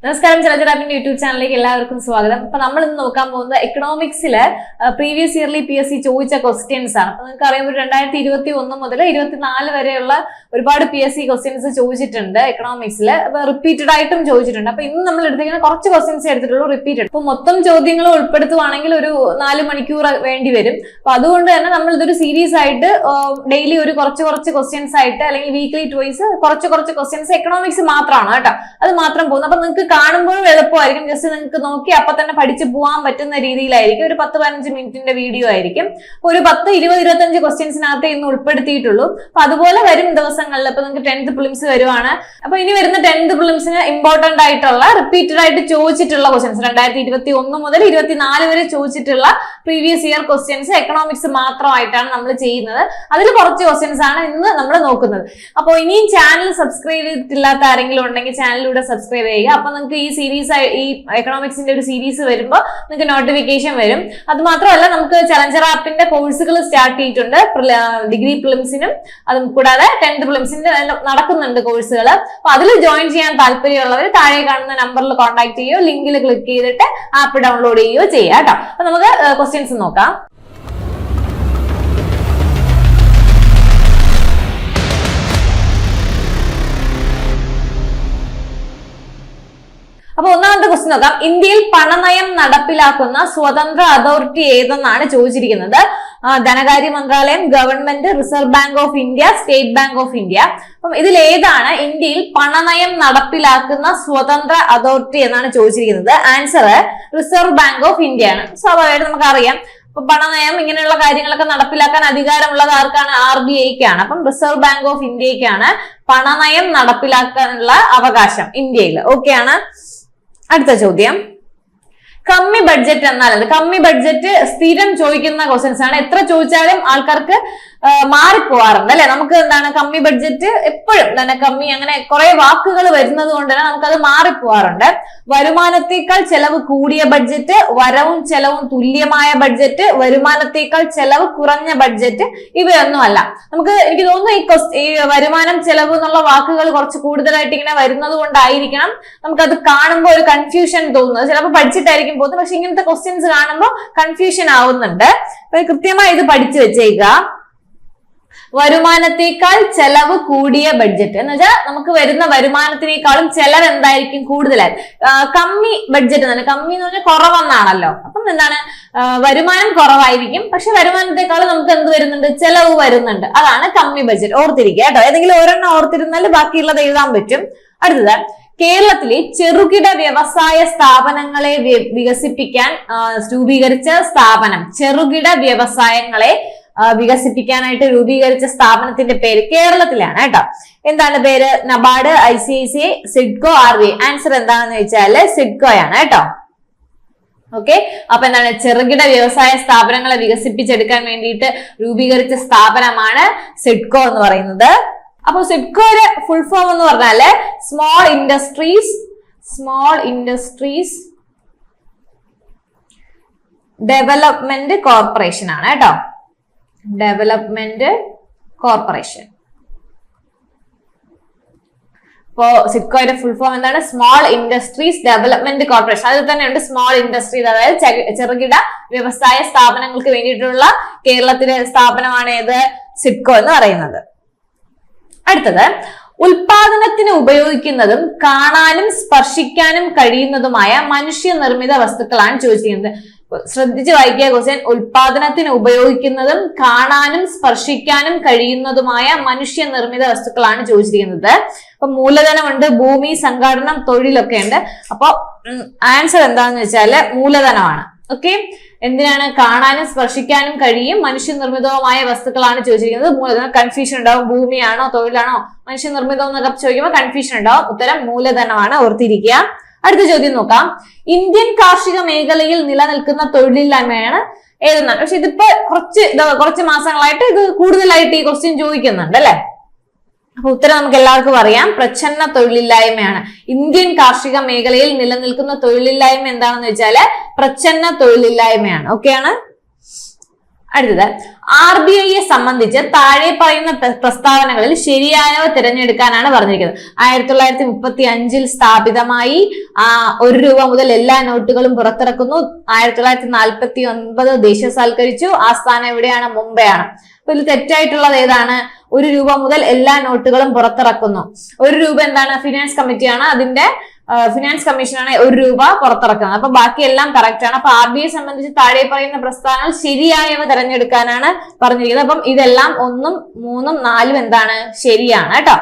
നമസ്കാരം, ചലച്ചിറാപ്പിന്റെ യൂട്യൂബ് ചാനലിലേക്ക് എല്ലാവർക്കും സ്വാഗതം. അപ്പൊ നമ്മൾ ഇന്ന് നോക്കാൻ പോകുന്നത് എക്കണോമിക്സില് പ്രീവിയസ് ഇയർലി PSC ചോദിച്ച ക്വസ്റ്റ്യൻസ് ആണ്. അപ്പൊ നിങ്ങൾക്ക് അറിയാം, 2021 മുതൽ 2024 വരെയുള്ള ഒരുപാട് PSC ക്വസ്റ്റ്യൻസ് ചോദിച്ചിട്ടുണ്ട് എക്കണോമിക്സിൽ. അപ്പൊ റിപ്പീറ്റഡ് ആയിട്ടും ചോദിച്ചിട്ടുണ്ട്. അപ്പൊ ഇന്ന് നമ്മൾ എടുത്തിരിക്കുന്ന കുറച്ച് ക്വസ്റ്റ്യൻസ് എടുത്തിട്ടുള്ളൂ റിപ്പീറ്റഡ്. അപ്പൊ മൊത്തം ചോദ്യങ്ങൾ ഉൾപ്പെടുത്തുവാണെങ്കിൽ ഒരു 4 മണിക്കൂർ വേണ്ടി വരും. അപ്പൊ അതുകൊണ്ട് തന്നെ നമ്മൾ ഇതൊരു സീരീസ് ആയിട്ട് ഡെയിലി ഒരു കുറച്ച് ക്വസ്റ്റ്യൻസ് ആയിട്ട് അല്ലെങ്കിൽ വീക്ക്ലി ട്വൈസ് കുറച്ച് ക്വസ്റ്റ്യൻസ് എക്കണോമിക്സ് മാത്രമാണ് കേട്ടോ, അത് മാത്രം പോകുന്നു. അപ്പൊ നിങ്ങൾക്ക് കാണുമ്പോഴും എളുപ്പമായിരിക്കും, ജസ്റ്റ് നിങ്ങൾക്ക് നോക്കി അപ്പൊ തന്നെ പഠിച്ചു പോകാൻ പറ്റുന്ന രീതിയിലായിരിക്കും. ഒരു 10-15 മിനിറ്റിന്റെ വീഡിയോ ആയിരിക്കും. ഒരു 10, 20, 25 ക്വസ്റ്റ്യൻസിനകത്ത് ഇന്ന് ഉൾപ്പെടുത്തിയിട്ടുള്ളൂ. അപ്പൊ അതുപോലെ വരും ദിവസങ്ങളിൽ. ഇപ്പൊ നിങ്ങൾക്ക് 10th പ്രിലിംസ് വരുവാണ്. അപ്പൊ ഇനി വരുന്ന 10th പ്രിലിംസിന് ഇമ്പോർട്ടന്റ് ആയിട്ടുള്ള റിപ്പീറ്റഡ് ആയിട്ട് ചോദിച്ചിട്ടുള്ള ക്വസ്റ്റ്യൻസ് 2021 മുതൽ 2024 വരെ ചോദിച്ചിട്ടുള്ള പ്രീവിയസ് ഇയർ ക്വസ്റ്റ്യൻസ് എക്കണോമിക്സ് മാത്രമായിട്ടാണ് നമ്മൾ ചെയ്യുന്നത്. അതിൽ കുറച്ച് ക്വസ്റ്റ്യൻസ് ആണ് ഇന്ന് നമ്മൾ നോക്കുന്നത്. അപ്പോൾ ഇനിയും ചാനൽ സബ്സ്ക്രൈബ് ചെയ്തിട്ടില്ലാത്ത ആരെങ്കിലും ഉണ്ടെങ്കിൽ ചാനലിലൂടെ സബ്സ്ക്രൈബ് ചെയ്യുക. അപ്പൊ നിങ്ങൾക്ക് ഈ സീരീസ്, ഈ എക്കണോമിക്സിന്റെ ഒരു സീരീസ് വരുമ്പോൾ നിങ്ങൾക്ക് നോട്ടിഫിക്കേഷൻ വരും. അത് മാത്രമല്ല, നമുക്ക് ചലഞ്ചർ ആപ്പിന്റെ കോഴ്സുകൾ സ്റ്റാർട്ട് ചെയ്തിട്ടുണ്ട്. ഡിഗ്രി പ്രിലിംസിനും അതും കൂടാതെ 10th പ്രിലിംസിന്റെ നടക്കുന്നുണ്ട് കോഴ്സുകൾ. അപ്പൊ അതിൽ ജോയിൻ ചെയ്യാൻ താല്പര്യമുള്ളവർ താഴെ കാണുന്ന നമ്പറിൽ കോൺടാക്ട് ചെയ്യുകയോ ലിങ്കിൽ ക്ലിക്ക് ചെയ്തിട്ട് ആപ്പ് ഡൗൺലോഡ് ചെയ്യുകയോ ചെയ്യാം കേട്ടോ. അപ്പൊ നമുക്ക് ക്വസ്റ്റ്യൻസ് നോക്കാം. അപ്പൊ ഒന്നാമത്തെ ക്വസ്റ്റ്യൻ നോക്കാം. ഇന്ത്യയിൽ പണനയം നടപ്പിലാക്കുന്ന സ്വതന്ത്ര അതോറിറ്റി ഏതെന്നാണ് ചോദിച്ചിരിക്കുന്നത്. ധനകാര്യ മന്ത്രാലയം, government, reserve bank of India, state bank of India. അപ്പം ഇതിൽ ഏതാണ് ഇന്ത്യയിൽ പണനയം നടപ്പിലാക്കുന്ന സ്വതന്ത്ര അതോറിറ്റി എന്നാണ് ചോദിച്ചിരിക്കുന്നത്. Answer reserve bank of India ആണ്. സ്വാഭാവികമായിട്ട് നമുക്കറിയാം, അപ്പൊ പണനയം ഇങ്ങനെയുള്ള കാര്യങ്ങളൊക്കെ നടപ്പിലാക്കാൻ അധികാരമുള്ളത് ആർക്കാണ്? RBIക്കാണ്. അപ്പം റിസർവ് ബാങ്ക് ഓഫ് ഇന്ത്യക്കാണ് പണനയം നടപ്പിലാക്കാനുള്ള അവകാശം ഇന്ത്യയിൽ. ഓക്കെ ആണ്. അടുത്ത ചോദ്യം, കമ്മി ബഡ്ജറ്റ് എന്നാൽ എന്ത്? കമ്മി ബഡ്ജറ്റ് സ്ഥിരം ചോദിക്കുന്ന ക്വസ്റ്റ്യൻസ് ആണ്. എത്ര ചോദിച്ചാലും ആൾക്കാർക്ക് മാറിപ്പോവാറുണ്ട് അല്ലെ. നമുക്ക് എന്താണ് കമ്മി ബഡ്ജറ്റ് എപ്പോഴും തന്നെ കമ്മി, അങ്ങനെ കുറെ വാക്കുകൾ വരുന്നത് കൊണ്ട് തന്നെ നമുക്കത് മാറിപ്പോവാറുണ്ട്. വരുമാനത്തേക്കാൾ ചെലവ് കൂടിയ ബഡ്ജറ്റ്, വരവും ചെലവും തുല്യമായ ബഡ്ജറ്റ്, വരുമാനത്തേക്കാൾ ചെലവ് കുറഞ്ഞ ബഡ്ജറ്റ്, ഇവയൊന്നും അല്ല. എനിക്ക് തോന്നുന്നു ഈ വരുമാനം, ചെലവ് എന്നുള്ള വാക്കുകൾ കുറച്ച് കൂടുതലായിട്ട് ഇങ്ങനെ വരുന്നത് കൊണ്ടായിരിക്കണം നമുക്കത് കാണുമ്പോൾ ഒരു കൺഫ്യൂഷൻ തോന്നുന്നത്. ചിലപ്പോൾ പഠിച്ചിട്ടായിരിക്കും പോകുന്നത്, പക്ഷെ ഇങ്ങനത്തെ ക്വസ്റ്റ്യൻസ് കാണുമ്പോൾ കൺഫ്യൂഷൻ ആവുന്നുണ്ട്. അപ്പൊ കൃത്യമായി ഇത് പഠിച്ചു വെച്ചേക്കുക. വരുമാനത്തേക്കാൾ ചെലവ് കൂടിയ ബഡ്ജറ്റ് എന്ന് വെച്ചാൽ നമുക്ക് വരുന്ന വരുമാനത്തിനേക്കാളും ചെലവ് എന്തായിരിക്കും? കൂടുതലായി. കമ്മി ബഡ്ജറ്റ് എന്നാണ്, കമ്മി എന്ന് പറഞ്ഞാൽ കുറവെന്നാണല്ലോ. അപ്പം എന്താണ്, വരുമാനം കുറവായിരിക്കും, പക്ഷെ വരുമാനത്തെക്കാളും നമുക്ക് എന്ത് വരുന്നുണ്ട്? ചെലവ് വരുന്നുണ്ട്. അതാണ് കമ്മി ബഡ്ജറ്റ്. ഓർത്തിരിക്കുക കേട്ടോ. ഏതെങ്കിലും ഒരെണ്ണം ഓർത്തിരുന്നാൽ ബാക്കിയുള്ളത് എഴുതാൻ പറ്റും. അടുത്തത്, കേരളത്തിലെ ചെറുകിട വ്യവസായ സ്ഥാപനങ്ങളെ വികസിപ്പിക്കാൻ രൂപീകരിച്ച സ്ഥാപനം. ചെറുകിട വ്യവസായങ്ങളെ വികസിപ്പിക്കാനായിട്ട് രൂപീകരിച്ച സ്ഥാപനത്തിന്റെ പേര് കേരളത്തിലാണ് കേട്ടോ. എന്താണ് പേര്? NABARD, ICICI, SIDCO, RBI. Answer എന്താണെന്ന് വെച്ചാല് സിഡ്കോയാണ് കേട്ടോ. ഓക്കെ. അപ്പൊ എന്താണ്, ചെറുകിട വ്യവസായ സ്ഥാപനങ്ങളെ വികസിപ്പിച്ചെടുക്കാൻ വേണ്ടിയിട്ട് രൂപീകരിച്ച സ്ഥാപനമാണ് സിഡ്കോ എന്ന് പറയുന്നത്. അപ്പൊ സിഡ്കോയുടെ ഫുൾ ഫോം എന്ന് പറഞ്ഞാല് സ്മോൾ ഇൻഡസ്ട്രീസ് ഡെവലപ്മെന്റ് കോർപ്പറേഷൻ ആണ് കേട്ടോ. Development corporation. അപ്പോ സിഡ്കോയുടെ ഫുൾ ഫോം എന്താണ്? Small industries development corporation. അതിൽ തന്നെയുണ്ട് സ്മോൾ ഇൻഡസ്ട്രീസ്, അതായത് ചെറുകിട വ്യവസായ സ്ഥാപനങ്ങൾക്ക് വേണ്ടിയിട്ടുള്ള കേരളത്തിലെ സ്ഥാപനമാണ് ഏത്? സിഡ്കോ എന്ന് പറയുന്നത്. അടുത്തത്, ഉൽപാദനത്തിന് ഉപയോഗിക്കുന്നതും കാണാനും സ്പർശിക്കാനും കഴിയുന്നതുമായ മനുഷ്യനിർമ്മിത വസ്തുക്കളാണ് ചോദിച്ചിരിക്കുന്നത്. ശ്രദ്ധിച്ച് വായിക്കുക ക്വസ്റ്റ്യൻ. ഉൽപാദനത്തിന് ഉപയോഗിക്കുന്നതും കാണാനും സ്പർശിക്കാനും കഴിയുന്നതുമായ മനുഷ്യനിർമ്മിത വസ്തുക്കളാണ് ചോദിച്ചിരിക്കുന്നത്. അപ്പൊ മൂലധനമുണ്ട്, ഭൂമി, സംഘാടനം, തൊഴിലൊക്കെ ഉണ്ട്. അപ്പൊ ആൻസർ എന്താണെന്ന് വെച്ചാല് മൂലധനമാണ്. ഓക്കെ. എന്തിനാണ്? കാണാനും സ്പർശിക്കാനും കഴിയും മനുഷ്യനിർമ്മിതവുമായ വസ്തുക്കളാണ് ചോദിച്ചിരിക്കുന്നത്. മൂലധനം. കൺഫ്യൂഷൻ ഉണ്ടാവും, ഭൂമിയാണോ തൊഴിലാണോ മനുഷ്യനിർമ്മിതം എന്നൊക്കെ ചോദിക്കുമ്പോൾ കൺഫ്യൂഷൻ ഉണ്ടാവും. ഉത്തരം മൂലധനമാണ്. ഓർത്തിരിക്കുക. അടുത്ത ചോദ്യം നോക്കാം. ഇന്ത്യൻ കാർഷിക മേഖലയിൽ നിലനിൽക്കുന്ന തൊഴിലില്ലായ്മയാണ് ഏതെന്നാണ്. പക്ഷെ ഇതിപ്പോ കുറച്ച് മാസങ്ങളായിട്ട് ഇത് കൂടുതലായിട്ട് ഈ ക്വസ്റ്റ്യൻ ചോദിക്കുന്നുണ്ട് അല്ലെ. അപ്പൊ ഉത്തരം നമുക്ക് എല്ലാവർക്കും അറിയാം, പ്രച്ഛന്ന തൊഴിലില്ലായ്മയാണ്. ഇന്ത്യൻ കാർഷിക മേഖലയിൽ നിലനിൽക്കുന്ന തൊഴിലില്ലായ്മ എന്താണെന്ന് വെച്ചാല് പ്രച്ഛന്ന തൊഴിലില്ലായ്മയാണ്. ഓക്കെയാണ്. അടുത്തത് RBIയെ സംബന്ധിച്ച് താഴെ പറയുന്ന പ്രസ്താവനകളിൽ ശരിയായവ തിരഞ്ഞെടുക്കാനാണ് പറഞ്ഞിരിക്കുന്നത്. 1935 സ്ഥാപിതമായി. 1 രൂപ മുതൽ എല്ലാ നോട്ടുകളും പുറത്തിറക്കുന്നു. 1949 ദേശസാൽക്കരിച്ചു. ആസ്ഥാനം എവിടെയാണ്? മുംബൈയാണ്. അപ്പൊ ഇതിൽ തെറ്റായിട്ടുള്ളത് ഏതാണ്? 1 രൂപ മുതൽ എല്ലാ നോട്ടുകളും പുറത്തിറക്കുന്നു. 1 രൂപ എന്താണ്? ഫിനാൻസ് കമ്മിറ്റിയാണ്, അതിന്റെ ഫിനാൻസ് കമ്മീഷനാണ് 1 രൂപ പുറത്തിറക്കുന്നത്. അപ്പൊ ബാക്കിയെല്ലാം കറക്റ്റ് ആണ്. അപ്പൊ RBIയെ സംബന്ധിച്ച് താഴെ പറയുന്ന പ്രസ്താവനകൾ ശരിയായവ തിരഞ്ഞെടുക്കാനാണ് പറഞ്ഞിരിക്കുന്നത്. അപ്പം ഇതെല്ലാം 1, 3, 4 എന്താണ്? ശരിയാണ് കേട്ടോ.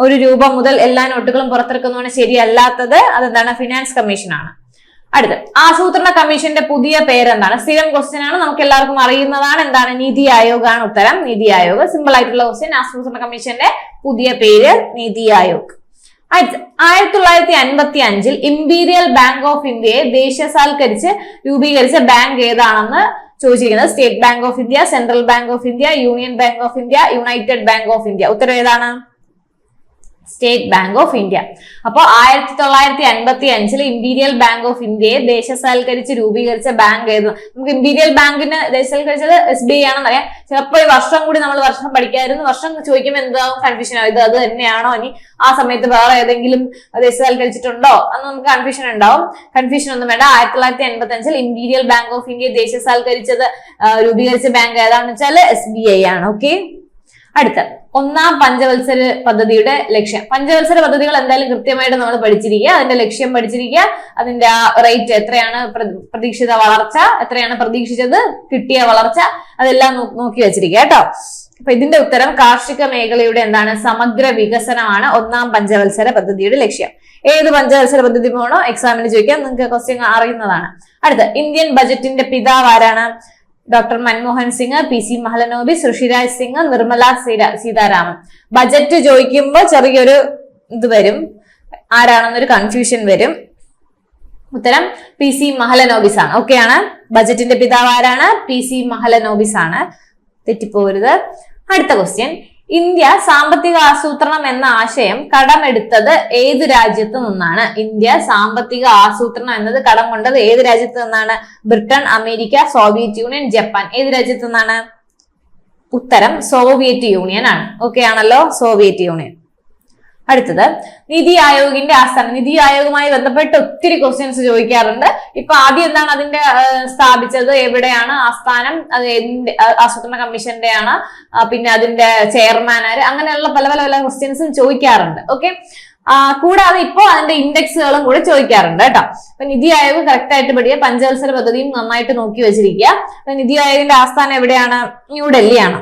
1 രൂപ മുതൽ എല്ലാ നോട്ടുകളും പുറത്തിറക്കുന്നതാണ് ശരിയല്ലാത്തത്. അതെന്താണ്? ഫിനാൻസ് കമ്മീഷനാണ്. അടുത്ത് ആസൂത്രണ കമ്മീഷന്റെ പുതിയ പേരെന്താണ്? സ്ഥിരം ക്വസ്റ്റ്യൻ ആണ്, നമുക്ക് എല്ലാവർക്കും അറിയുന്നതാണ്. എന്താണ്? നീതി ആയോഗ് ആണ് ഉത്തരം. നീതി ആയോഗ്. സിമ്പിൾ ആയിട്ടുള്ള ക്വസ്റ്റ്യൻ. ആസൂത്രണ കമ്മീഷന്റെ പുതിയ പേര് NITI Aayog. 1955 imperial bank of ഇന്ത്യയെ ദേശസാൽക്കരിച്ച് രൂപീകരിച്ച ബാങ്ക് ഏതാണെന്ന് ചോദിച്ചിരിക്കുന്നത്. State bank of India, central bank of India, union bank of India, United bank of India. ഉത്തരം ഏതാണ്? State bank of India. അപ്പോൾ 1955 ഇംപീരിയൽ ബാങ്ക് ഓഫ് ഇന്ത്യയെ ദേശസാൽക്കരിച്ച് രൂപീകരിച്ച ബാങ്ക് ഏത്? നമുക്ക് ഇംപീരിയൽ ബാങ്കിന് ദേശസാൽക്കരിച്ചത് SBI ആണെന്നറിയാം. ചിലപ്പോൾ ഈ വർഷം കൂടി നമ്മൾ വർഷം പഠിക്കായിരുന്നു. വർഷം ചോദിക്കുമ്പോൾ എന്താവും? കൺഫ്യൂഷൻ ആവും. ഇത് അത് തന്നെയാണോ? ഇനി ആ സമയത്ത് വേറെ ഏതെങ്കിലും ദേശസാൽക്കരിച്ചിട്ടുണ്ടോ എന്ന് നമുക്ക് കൺഫ്യൂഷൻ ഉണ്ടാവും. കൺഫ്യൂഷൻ ഒന്നും വേണ്ട. 1955 ഇംപീരിയൽ ബാങ്ക് ഓഫ് ഇന്ത്യയെ ദേശസാൽക്കരിച്ചത് രൂപീകരിച്ച ബാങ്ക് ഏതാണെന്ന് വെച്ചാൽ SBI ആണ്. ഓക്കെ. അടുത്ത ഒന്നാം പഞ്ചവത്സര പദ്ധതിയുടെ ലക്ഷ്യം. പഞ്ചവത്സര പദ്ധതികൾ എന്തായാലും കൃത്യമായിട്ട് നമ്മൾ പഠിച്ചിരിക്കുക. അതിന്റെ ലക്ഷ്യം പഠിച്ചിരിക്കുക. അതിന്റെ റേറ്റ് എത്രയാണ്? പ്രതീക്ഷിത വളർച്ച എത്രയാണ്? പ്രതീക്ഷിച്ചത്, കിട്ടിയ വളർച്ച, അതെല്ലാം നോക്കി വെച്ചിരിക്കുക കേട്ടോ. അപ്പൊ ഇതിന്റെ ഉത്തരം കാർഷിക മേഖലയുടെ എന്താണ്? സമഗ്ര വികസനമാണ് ഒന്നാം പഞ്ചവത്സര പദ്ധതിയുടെ ലക്ഷ്യം. ഏത് പഞ്ചവത്സര പദ്ധതി പോകണോ എക്സാമിന് ചോദിക്കാം. നിങ്ങൾക്ക് ക്വസ്റ്റ്യൻ അറിയുന്നതാണ്. അടുത്ത ഇന്ത്യൻ ബജറ്റിന്റെ പിതാവ് ആരാണ്? Doctor Manmohan Singh, PC Mahalanobis, Rishiraj Singh, Nirmala Sitharaman. Budget ചോദിക്കുമ്പോൾ ചെറിയൊരു ഇത് വരും, ആരാണെന്നൊരു കൺഫ്യൂഷൻ വരും. ഉത്തരം PC മഹലനോബിസ് ആണ്. ഓക്കെ ആണ്. ബജറ്റിന്റെ പിതാവ് ആരാണ്? PC മഹലനോബിസ് ആണ്. തെറ്റിപ്പോകരുത്. അടുത്ത ക്വസ്റ്റ്യൻ, ഇന്ത്യ സാമ്പത്തിക ആസൂത്രണം എന്ന ആശയം കടമെടുത്തത് ഏത് രാജ്യത്ത് നിന്നാണ്? ഇന്ത്യ സാമ്പത്തിക ആസൂത്രണം എന്നത് കടം കൊണ്ടത് ഏത് രാജ്യത്ത് നിന്നാണ്? Britain, America, Soviet union, Japan. ഏത് രാജ്യത്ത് നിന്നാണ്? ഉത്തരം സോവിയറ്റ് യൂണിയൻ ആണ്. ഓക്കെ ആണല്ലോ. Soviet union. അടുത്തത് നിതി ആയോഗിന്റെ ആസ്ഥാനം. നിതി ആയോഗുമായി ബന്ധപ്പെട്ട് ഒത്തിരി ക്വസ്റ്റ്യൻസ് ചോദിക്കാറുണ്ട്. ഇപ്പൊ ആദ്യം എന്താണ് അതിന്റെ സ്ഥാപിച്ചത്, എവിടെയാണ് ആസ്ഥാനം, അത് ആസൂത്രണ കമ്മീഷന്റെ ആണ്, പിന്നെ അതിന്റെ ചെയർമാൻ ആര്, അങ്ങനെയുള്ള പല പല പല ക്വസ്റ്റ്യൻസും ചോദിക്കാറുണ്ട്. ഓക്കെ. കൂടാതെ ഇപ്പോൾ അതിന്റെ ഇൻഡെക്സുകളും കൂടെ ചോദിക്കാറുണ്ട് കേട്ടോ. അപ്പൊ നിതി ആയോഗ് കറക്റ്റ് ആയിട്ട് പഠിക്കുക. പഞ്ചവത്സര പദ്ധതിയും നന്നായിട്ട് നോക്കി വെച്ചിരിക്കുക. നിതി ആയോഗിന്റെ ആസ്ഥാനം എവിടെയാണ്? ന്യൂഡൽഹിയാണ്.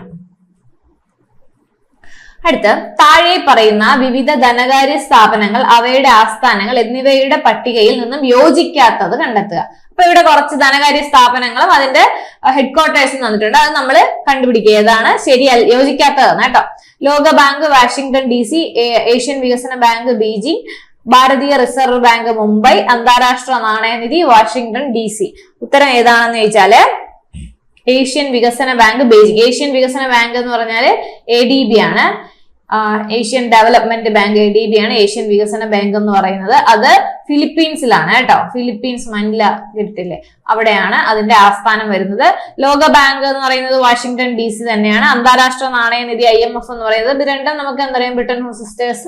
അടുത്ത് താഴെ പറയുന്ന വിവിധ ധനകാര്യ സ്ഥാപനങ്ങൾ, അവയുടെ ആസ്ഥാനങ്ങൾ എന്നിവയുടെ പട്ടികയിൽ നിന്നും യോജിക്കാത്തത് കണ്ടെത്തുക. അപ്പൊ ഇവിടെ കുറച്ച് ധനകാര്യ സ്ഥാപനങ്ങളും അതിന്റെ ഹെഡ്ക്വാർട്ടേഴ്സും തന്നിട്ടുണ്ട്. അത് നമ്മൾ കണ്ടുപിടിക്കുക ഏതാണ് ശരിയല്ല യോജിക്കാത്തതെന്ന് കേട്ടോ. ലോക ബാങ്ക് വാഷിംഗ്ടൺ DC, ഏഷ്യൻ വികസന ബാങ്ക് ബീജിംഗ്, ഭാരതീയ റിസർവ് ബാങ്ക് മുംബൈ, അന്താരാഷ്ട്ര നാണയനിധി വാഷിംഗ്ടൺ DC. ഉത്തരം ഏതാണെന്ന് ചോദിച്ചാല് ഏഷ്യൻ വികസന ബാങ്ക് ബീജിംഗ്. ഏഷ്യൻ വികസന ബാങ്ക് എന്ന് പറഞ്ഞാല് ADB ആണ്. ഏഷ്യൻ ഡെവലപ്മെന്റ് ബാങ്ക് ADB ആണ് ഏഷ്യൻ വികസന ബാങ്ക് എന്ന് പറയുന്നത്. അത് ഫിലിപ്പീൻസിലാണ് കേട്ടോ. ഫിലിപ്പീൻസ്, മനില കേട്ടില്ലേ, അവിടെയാണ് അതിന്റെ ആസ്ഥാനം വരുന്നത്. ലോക ബാങ്ക് എന്ന് പറയുന്നത് വാഷിംഗ്ടൺ DC തന്നെയാണ്. അന്താരാഷ്ട്ര നാണയനിധി IMF എന്ന് പറയുന്നത് ഇത് രണ്ടും നമുക്ക് എന്തറിയാം, ബ്രിട്ടൻ സിസ്റ്റേഴ്സ്.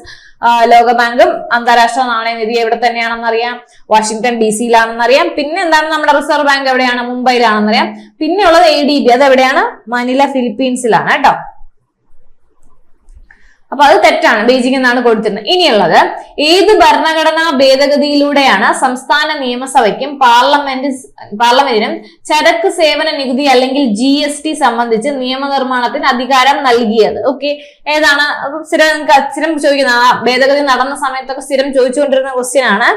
ലോകബാങ്കും അന്താരാഷ്ട്ര നാണയനിധി എവിടെ തന്നെയാണെന്ന് അറിയാം, വാഷിംഗ്ടൺ DC-യിലാണെന്ന് അറിയാം. പിന്നെ എന്താണ് നമ്മുടെ റിസർവ് ബാങ്ക് എവിടെയാണ്, മുംബൈയിലാണെന്ന് അറിയാം. പിന്നെ ഉള്ളത് ADB, അത് എവിടെയാണ്, മനില ഫിലിപ്പീൻസിലാണ് കേട്ടോ. അപ്പൊ അത് തെറ്റാണ്, ബീജിംഗ് എന്നാണ് കൊടുത്തിരുന്നത്. ഇനിയുള്ളത് ഏത് ഭരണഘടനാ ഭേദഗതിയിലൂടെയാണ് സംസ്ഥാന നിയമസഭയ്ക്കും പാർലമെന്റിനും ചരക്ക് സേവന നികുതി അല്ലെങ്കിൽ GST സംബന്ധിച്ച് നിയമനിർമ്മാണത്തിന് അധികാരം നൽകിയത്? ഓക്കെ, ഏതാണ്? സ്ഥിരം ചോദിക്കുന്ന ഭേദഗതി നടന്ന സമയത്തൊക്കെ സ്ഥിരം ചോദിച്ചുകൊണ്ടിരുന്ന ക്വസ്റ്റ്യൻ ആണ്.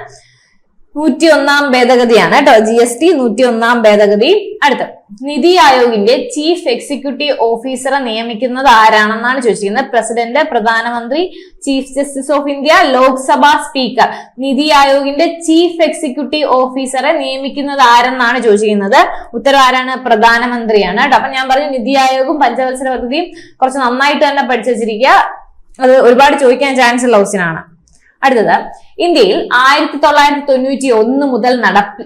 101 ഭേദഗതിയാണ് കേട്ടോ, GST 101 ഭേദഗതി. അടുത്ത നിതി ആയോഗിന്റെ ചീഫ് എക്സിക്യൂട്ടീവ് ഓഫീസറെ നിയമിക്കുന്നത് ആരാണെന്നാണ് ചോദിച്ചിരിക്കുന്നത്. പ്രസിഡന്റ്, പ്രധാനമന്ത്രി, chief justice of India, Lok Sabha speaker. NITI ആയോഗിന്റെ ചീഫ് എക്സിക്യൂട്ടീവ് ഓഫീസറെ നിയമിക്കുന്നത് ആരെന്നാണ് ചോദിച്ചിരിക്കുന്നത്. ഉത്തരം ആരാണ്? പ്രധാനമന്ത്രിയാണ് കേട്ടോ. അപ്പൊ ഞാൻ പറഞ്ഞു നിതി ആയോഗും പഞ്ചവത്സര പദ്ധതിയും കുറച്ച് നന്നായിട്ട് തന്നെ പഠിച്ചു വെച്ചിരിക്കുക. അത് ഒരുപാട് ചോദിക്കാൻ ചാൻസ് ഉള്ള ക്വസ്റ്റ്യൻ ആണ്. അടുത്തത്, ഇന്ത്യയിൽ 1991 മുതൽ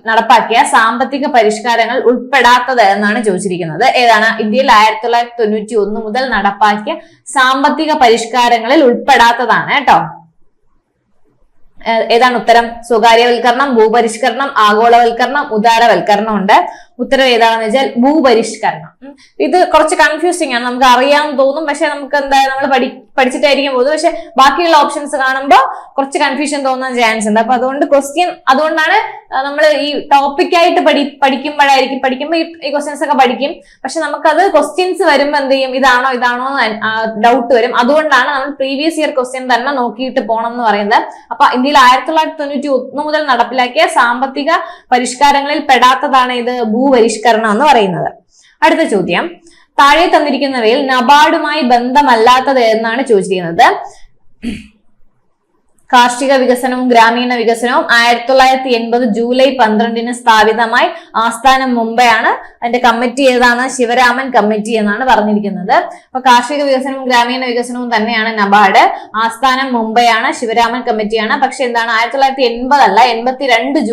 നടപ്പാക്കിയ സാമ്പത്തിക പരിഷ്കാരങ്ങൾ ഉൾപ്പെടാത്തത് എന്നാണ് ചോദിച്ചിരിക്കുന്നത്. ഏതാണ്? ഇന്ത്യയിൽ 1991 മുതൽ നടപ്പാക്കിയ സാമ്പത്തിക പരിഷ്കാരങ്ങളിൽ ഉൾപ്പെടാത്തതാണ് കേട്ടോ. ഏതാണ് ഉത്തരം? സ്വകാര്യവൽക്കരണം, ഭൂപരിഷ്കരണം, ആഗോളവൽക്കരണം, ഉദാരവൽക്കരണം ഉണ്ട്. ഉത്തരം ഏതാണെന്ന് വെച്ചാൽ ഭൂപരിഷ്കരണം. ഇത് കുറച്ച് കൺഫ്യൂസിങ് ആണ്, നമുക്ക് അറിയാമെന്ന് തോന്നും, പക്ഷെ നമുക്ക് എന്താ നമ്മൾ പഠിച്ചിട്ടായിരിക്കും പോകുന്നത്. പക്ഷെ ബാക്കിയുള്ള ഓപ്ഷൻസ് കാണുമ്പോൾ കുറച്ച് കൺഫ്യൂഷൻ തോന്നാൻ ചാൻസ് ഉണ്ട്. അപ്പൊ അതുകൊണ്ട് അതുകൊണ്ടാണ് നമ്മൾ ഈ ടോപ്പിക്കായിട്ട് പഠിക്കുമ്പോൾ ഈ ക്വസ്റ്റ്യൻസ് ഒക്കെ പഠിക്കും. പക്ഷെ നമുക്കത് ക്വസ്റ്റ്യൻസ് വരുമ്പോൾ എന്ത് ചെയ്യും, ഇതാണോ ഡൗട്ട് വരും. അതുകൊണ്ടാണ് നമ്മൾ പ്രീവിയസ് ഇയർ ക്വസ്റ്റ്യൻ തന്നെ നോക്കിയിട്ട് പോകണം എന്ന് പറയുന്നത്. അപ്പൊ ഇന്ത്യയിൽ 1991 മുതൽ നടപ്പിലാക്കിയ സാമ്പത്തിക പരിഷ്കാരങ്ങളിൽ പെടാത്തതാണ് ഇത് ഭൂപരിഷ്കരണം എന്ന് പറയുന്നത്. അടുത്ത ചോദ്യം, താഴെ തന്നിരിക്കുന്നവയിൽ നബാർഡുമായി ബന്ധമല്ലാത്തത് എന്നാണ് ചോദിച്ചിരിക്കുന്നത്. കാർഷിക വികസനവും ഗ്രാമീണ വികസനവും 1980 ജൂലൈ 12 സ്ഥാപിതമായി. ആസ്ഥാനം മുംബൈയാണ്. അതിന്റെ കമ്മിറ്റി ഏതാണ്? ശിവരാമൻ കമ്മിറ്റി എന്നാണ് പറഞ്ഞിരിക്കുന്നത്. അപ്പൊ കാർഷിക വികസനവും ഗ്രാമീണ വികസനവും തന്നെയാണ് നബാർഡ്. ആസ്ഥാനം മുംബൈയാണ്, ശിവരാമൻ കമ്മിറ്റിയാണ്. പക്ഷെ എന്താണ്? 1980 അല്ല, 1982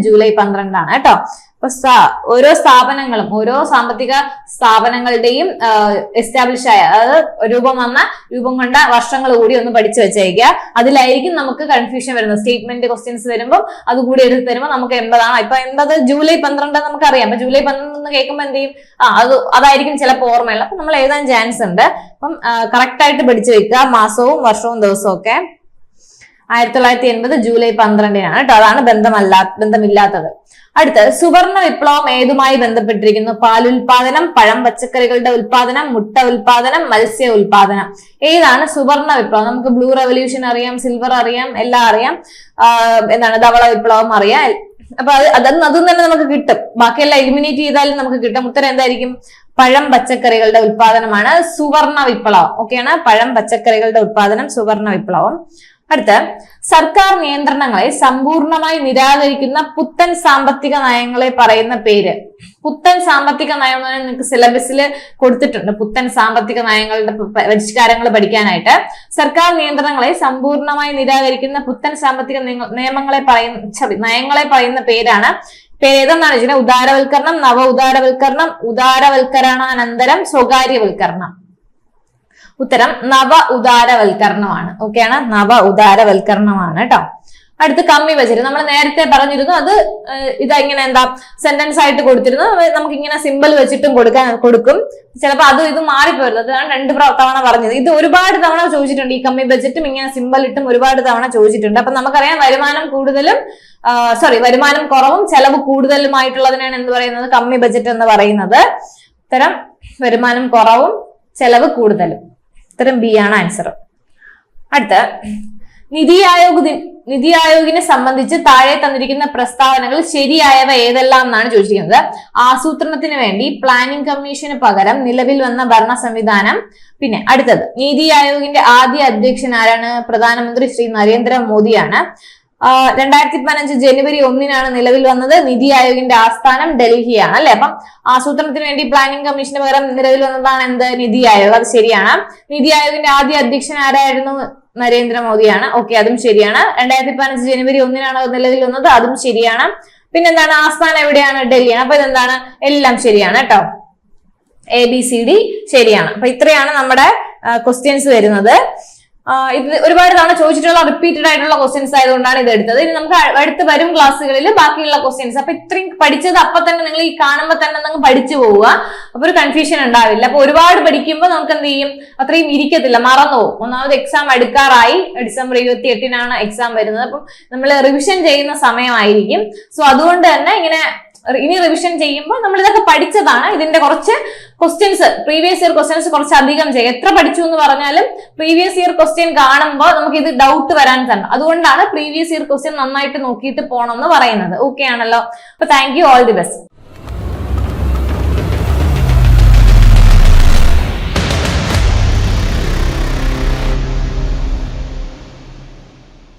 ജൂലൈ 12 കേട്ടോ. അപ്പൊ ഓരോ സ്ഥാപനങ്ങളും, ഓരോ സാമ്പത്തിക സ്ഥാപനങ്ങളുടെയും എസ്റ്റാബ്ലിഷ് ആയ, അതായത് രൂപം കൊണ്ട വർഷങ്ങൾ കൂടി ഒന്ന് പഠിച്ചു വെച്ചേക്കുക. അതിലായിരിക്കും നമുക്ക് കൺഫ്യൂഷൻ വരുന്നത്. സ്റ്റേറ്റ്മെന്റ് ക്വസ്റ്റ്യൻസ് വരുമ്പോൾ അതുകൂടി എടുത്ത് തരുമ്പോൾ നമുക്ക് 80 ആണ്. ഇപ്പൊ 80 ജൂലൈ 12 നമുക്കറിയാം. അപ്പൊ ജൂലൈ 12 എന്ന് കേൾക്കുമ്പോൾ എന്ത് ചെയ്യും? അതായിരിക്കും ചിലപ്പോൾ ഓർമ്മയുള്ള. അപ്പൊ നമ്മൾ എഴുതാൻ ചാൻസ് ഉണ്ട്. അപ്പം കറക്റ്റ് ആയിട്ട് പഠിച്ചു വെക്കുക, മാസവും വർഷവും ദിവസവും ഒക്കെ. 1980 ജൂലൈ 12 കേട്ടോ. അതാണ് ബന്ധമില്ലാത്തത്. അടുത്ത്, സുവർണ വിപ്ലവം ഏതുമായി ബന്ധപ്പെട്ടിരിക്കുന്നു? പാലുൽപാദനം, പഴം പച്ചക്കറികളുടെ ഉൽപാദനം, മുട്ട ഉൽപാദനം, മത്സ്യ ഉൽപാദനം. ഏതാണ് സുവർണ വിപ്ലവം? നമുക്ക് ബ്ലൂ റെവല്യൂഷൻ അറിയാം, സിൽവർ അറിയാം, എല്ലാം അറിയാം. ധവള വിപ്ലവം അറിയാം. അപ്പൊ അതും തന്നെ നമുക്ക് കിട്ടും. ബാക്കിയെല്ലാം എലിമിനേറ്റ് ചെയ്താലും നമുക്ക് കിട്ടും. ഉത്തരം എന്തായിരിക്കും? പഴം പച്ചക്കറികളുടെ ഉൽപാദനമാണ് സുവർണ വിപ്ലവം. ഓക്കെയാണ്, പഴം പച്ചക്കറികളുടെ ഉൽപാദനം സുവർണ വിപ്ലവം. അടുത്ത, സർക്കാർ നിയന്ത്രണങ്ങളെ സമ്പൂർണമായി നിരാകരിക്കുന്ന പുത്തൻ സാമ്പത്തിക നയങ്ങളെ പറയുന്ന പേര്. പുത്തൻ സാമ്പത്തിക നയം എന്ന് പറഞ്ഞാൽ നിങ്ങൾക്ക് സിലബസിൽ കൊടുത്തിട്ടുണ്ട്. പുത്തൻ സാമ്പത്തിക നയങ്ങളുടെ പരിഷ്കാരങ്ങൾ പഠിക്കാനായിട്ട്. സർക്കാർ നിയന്ത്രണങ്ങളെ സമ്പൂർണമായി നിരാകരിക്കുന്ന പുത്തൻ സാമ്പത്തിക നയങ്ങളെ പറയുന്ന പേരാണ്. ഏതെന്നാണ് ചോദിക്കുന്നത്? ഉദാരവൽക്കരണം, നവ ഉദാരവൽക്കരണം, ഉദാരവൽക്കരണാനന്തരം സ്വകാര്യവൽക്കരണം. ഉത്തരം നവ ഉദാരവൽക്കരണമാണ്. ഓക്കെയാണ്, നവ ഉദാരവൽക്കരണമാണ് കേട്ടോ. അടുത്ത്, കമ്മി ബജറ്റ്. നമ്മൾ നേരത്തെ പറഞ്ഞിരുന്നു, അത് ഇതെങ്ങനെ സെന്റൻസ് ആയിട്ട് കൊടുത്തിരുന്നു. നമുക്ക് ഇങ്ങനെ സിമ്പിൾ വെച്ചിട്ടും കൊടുക്കും. ചിലപ്പോൾ ഇത് മാറിപ്പോരുന്നത്. അതാണ് 2 തവണ പറഞ്ഞത്. ഇത് ഒരുപാട് തവണ ചോദിച്ചിട്ടുണ്ട്. ഈ കമ്മി ബജറ്റും ഇങ്ങനെ സിമ്പിൾ ഇട്ടും ഒരുപാട് തവണ ചോദിച്ചിട്ടുണ്ട്. അപ്പൊ നമുക്കറിയാം, വരുമാനം കുറവും ചെലവ് കൂടുതലുമായിട്ടുള്ളതിനാണ് എന്ത് പറയുന്നത്? കമ്മി ബജറ്റ് എന്ന് പറയുന്നത്. ഉത്തരം വരുമാനം കുറവും ചെലവ് കൂടുതലും. ഉത്തരം ബി ആണ് ആൻസർ. അടുത്ത, നിതി ആയോഗിനെ സംബന്ധിച്ച് താഴെ തന്നിരിക്കുന്ന പ്രസ്താവനകൾ ശരിയായവ ഏതെല്ലാം എന്നാണ് ചോദിച്ചിരിക്കുന്നത്. ആസൂത്രണത്തിന് വേണ്ടി പ്ലാനിംഗ് കമ്മീഷന് പകരം നിലവിൽ വന്ന ഭരണ സംവിധാനം. പിന്നെ അടുത്തത്, നീതി ആയോഗിന്റെ ആദ്യ അധ്യക്ഷൻ ആരാണ്? പ്രധാനമന്ത്രി ശ്രീ നരേന്ദ്രമോദിയാണ്. 2015 ജനുവരി 1 നിലവിൽ വന്നത്. നിതി ആയോഗിന്റെ ആസ്ഥാനം ഡൽഹിയാണ് അല്ലെ. അപ്പം ആസൂത്രണത്തിന് വേണ്ടി പ്ലാനിംഗ് കമ്മീഷന് പകരം നിലവിൽ വന്നതാണ് എന്ത്? നിതി ആയോഗ്. അത് ശരിയാണ്. നിതി ആയോഗിന്റെ ആദ്യ അധ്യക്ഷൻ ആരായിരുന്നു? നരേന്ദ്രമോദിയാണ്. ഓക്കെ, അതും ശരിയാണ്. 2015 ജനുവരി 1 നിലവിൽ വന്നത്. അതും ശരിയാണ്. പിന്നെന്താണ്? ആസ്ഥാനം എവിടെയാണ്? ഡൽഹിയാണ്. അപ്പൊ ഇതെന്താണ്? എല്ലാം ശരിയാണ് കേട്ടോ. ABCD ശരിയാണ്. അപ്പൊ ഇത്രയാണ് നമ്മുടെ ക്വസ്റ്റ്യൻസ് വരുന്നത്. ഇത് ഒരുപാട് തവണ ചോദിച്ചിട്ടുള്ള റിപ്പീറ്റഡ് ആയിട്ടുള്ള ക്വസ്റ്റ്യൻസ് ആയതുകൊണ്ടാണ് ഇത് എടുത്തത്. ഇനി നമുക്ക് അടുത്ത് വരും ക്ലാസ്സുകളിൽ ബാക്കിയുള്ള ക്വസ്റ്റ്യൻസ്. അപ്പൊ ഇത്രയും പഠിച്ചത് അപ്പൊ തന്നെ നിങ്ങൾ ഈ കാണുമ്പോൾ തന്നെ നിങ്ങൾ പഠിച്ചു പോവുക. അപ്പൊ ഒരു കൺഫ്യൂഷൻ ഉണ്ടാവില്ല. അപ്പൊ ഒരുപാട് പഠിക്കുമ്പോൾ നമുക്ക് എന്ത് ചെയ്യും? അത്രയും ഇരിക്കത്തില്ല, മറന്നുപോകും. ഒന്നാമത് എക്സാം അടുക്കാറായി. ഡിസംബർ 28 എക്സാം വരുന്നത്. അപ്പം നമ്മൾ റിവിഷൻ ചെയ്യുന്ന സമയമായിരിക്കും. സോ അതുകൊണ്ട് തന്നെ ഇനി റിവിഷൻ ചെയ്യുമ്പോൾ നമ്മൾ ഇതൊക്കെ പഠിച്ചതാണ്. ഇതിന്റെ കുറച്ച് ക്വസ്റ്റ്യൻസ്, പ്രീവിയസ് ഇയർ ക്വസ്റ്റ്യൻസ് കുറച്ച് അധികം ചെയ്യും. എത്ര പഠിച്ചു എന്ന് പറഞ്ഞാലും പ്രീവിയസ് ഇയർ ക്വസ്റ്റ്യൻ കാണുമ്പോൾ നമുക്ക് ഇത് ഡൗട്ട് വരാൻ തന്നെ. അതുകൊണ്ടാണ് പ്രീവിയസ് ഇയർ ക്വസ്റ്റ്യൻ നന്നായിട്ട് നോക്കിയിട്ട് പോകണം എന്ന് പറയുന്നത്. ഓക്കെ ആണല്ലോ. അപ്പൊ thank you, all the best.